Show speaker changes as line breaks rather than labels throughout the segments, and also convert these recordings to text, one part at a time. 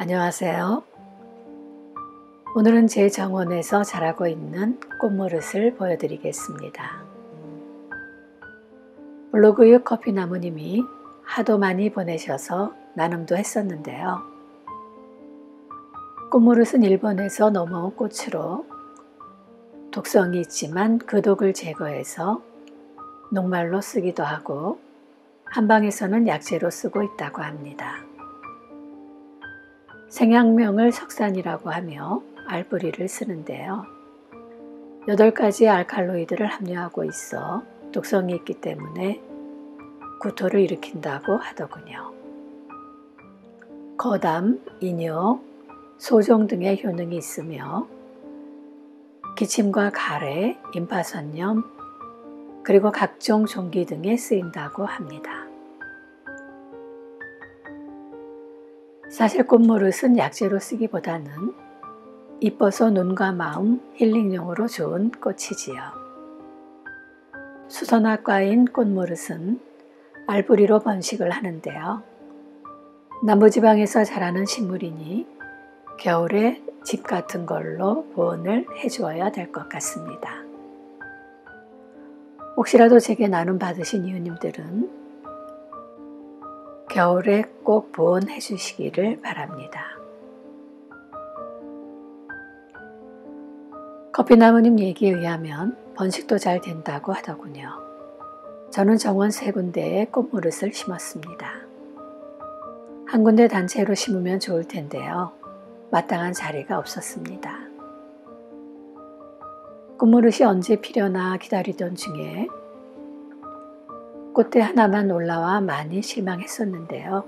안녕하세요. 오늘은 제 정원에서 자라고 있는 꽃무릇을 보여드리겠습니다. 블로그유 커피나무님이 하도 많이 보내셔서 나눔도 했었는데요. 꽃무릇은 일본에서 넘어온 꽃으로 독성이 있지만 그 독을 제거해서 녹말로 쓰기도 하고 한방에서는 약재로 쓰고 있다고 합니다. 생약명을 석산이라고 하며 알뿌리를 쓰는데요. 8가지 알칼로이드를 함유하고 있어 독성이 있기 때문에 구토를 일으킨다고 하더군요. 거담, 이뇨, 소종 등의 효능이 있으며 기침과 가래, 임파선염, 그리고 각종 종기 등에 쓰인다고 합니다. 사실 꽃무릇은 약재로 쓰기보다는 이뻐서 눈과 마음 힐링용으로 좋은 꽃이지요. 수선화과인 꽃무릇은 알뿌리로 번식을 하는데요. 남부지방에서 자라는 식물이니 겨울에 집 같은 걸로 보온을 해주어야 될 것 같습니다. 혹시라도 제게 나눔 받으신 이웃님들은 겨울에 꼭 보온해 주시기를 바랍니다. 커피나무님 얘기에 의하면 번식도 잘 된다고 하더군요. 저는 정원 3군데에 꽃무릇을 심었습니다. 한 군데 단체로 심으면 좋을 텐데요. 마땅한 자리가 없었습니다. 꽃무릇이 언제 피려나 기다리던 중에 꽃대 하나만 올라와 많이 실망했었는데요.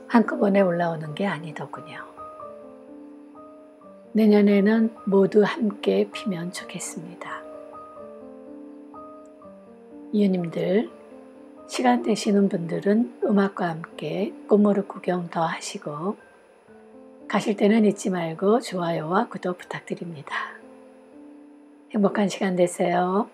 한꺼번에 올라오는 게 아니더군요. 내년에는 모두 함께 피면 좋겠습니다. 이웃님들, 시간 되시는 분들은 음악과 함께 꽃무릇 구경 더 하시고 가실 때는 잊지 말고 좋아요와 구독 부탁드립니다. 행복한 시간 되세요.